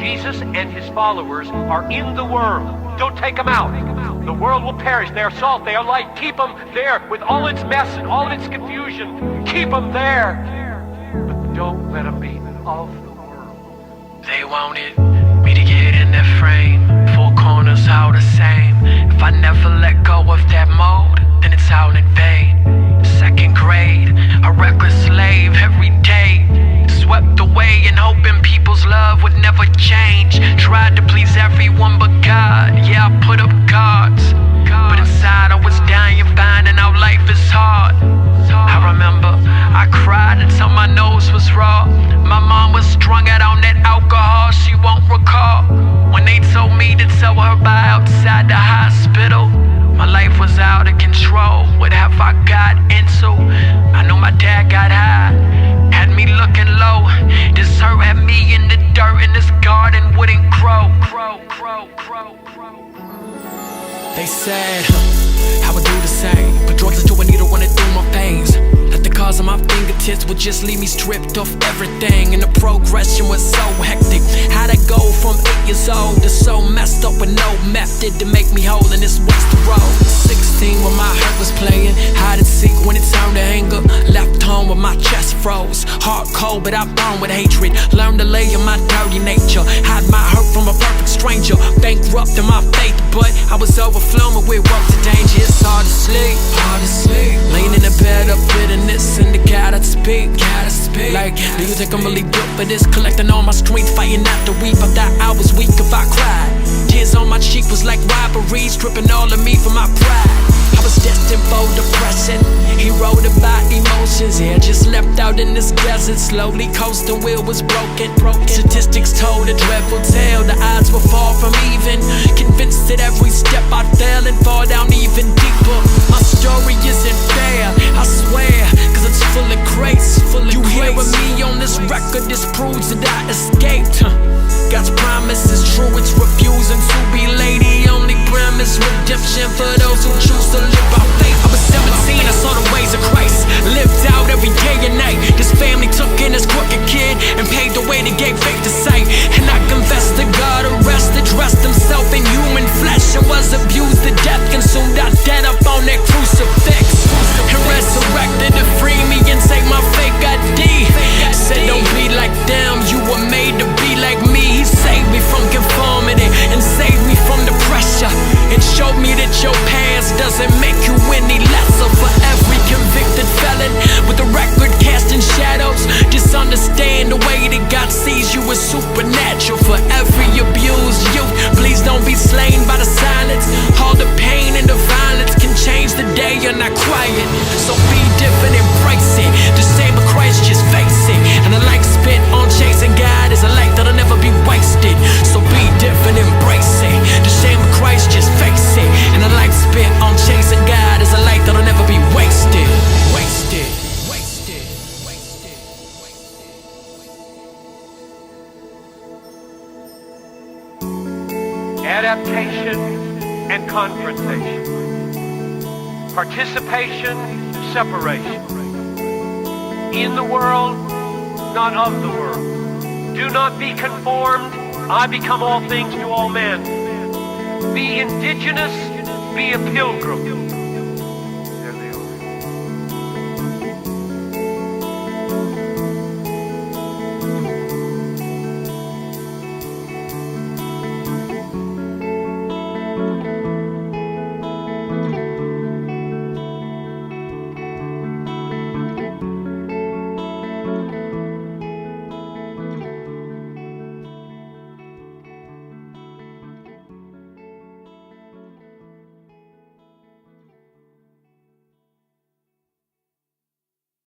Jesus and his followers are in the world. Don't take them out. The world will perish. They are salt, they are light. Keep them there with all its mess and all its confusion. Keep them there. But don't let them be of the world. They wanted me to get in that frame. Four corners all the same. If I never let go of that mold, then it's all in vain. Second grade, a reckless slave every day. Swept away and hoping people's love would never change. Tried to please everyone but God. Yeah, I put up guards, but inside I was dying, finding out life is hard. I remember I cried until my nose was raw. My mom was strung out on that alcohol, she won't recall when they told me to tell her by outside the hospital. My life was out of control. What have I got into? I know my dad got high, had me looking low. This hurt had me in the dirt, and this garden wouldn't grow. They said I would do the same, but drugs into a needle running through my veins. Let the cause of my fingertips would just leave me stripped of everything, and the progression was so hectic. How'd I go from 8 years old to so messed up with no method to make me whole, and this was the road. 16 when my heart was playing hide and seek when it turned to anger. Left home with my chest froze, heart cold but I burned with hatred. Learned to lay in my dirty nature, hide my hurt from a perfect stranger. Bankrupt in my faith, but I was overflowing with work to danger. It's hard to sleep, laying in the bed of bitterness and the God I'd speak. Like, do you think I'm really built for this? Collecting all my strength, fighting out the weep. I thought I was weak if I cried. Tears on my cheek was like robbery, stripping all of me from my pride. I was destined for depression, eroded by emotions. Yeah, just left out in this desert, slowly coasting, wheel was broken. Statistics told a dreadful tale, the odds were far from even. Convinced that every step I'd fail and fall down even deeper. My story isn't fair, I swear, cause it's full of grace. You hearing me on this record, this proves that I escaped. God's promise is true, it's refusing to be late. The only promise, redemption for those who choose to live by faith. I was 17, I saw the ways of Christ, lived out every day and night. This family took in this crooked kid and paved the way to gain faith to sight. And I confessed to God, arrested, dressed himself in human flesh, and was abused to death, consumed out dead up on that crucifix. And resurrected to free me and take my fake ID. Said don't be like them, you were made to be like me. He saved me from conformity and saved me from the pressure, and showed me that your past doesn't make you any lesser. For every convicted felon with a record casting shadows, just understand the way that God sees you is supernatural. For every abused youth, please don't be slain by the silence. All the pain and the violence can change the day, you're not quiet. So be different, embrace it. The same of Christ, just face it. And a life spent on chasing God is a life that'll never be wasted. So be different, embrace it. The shame of Christ, just face it. And a life spent on chasing God is a life that'll never be wasted. Adaptation and confrontation. Participation, separation. In the world, not of the world. Do not be conformed. I become all things to all men. Be indigenous, be a pilgrim.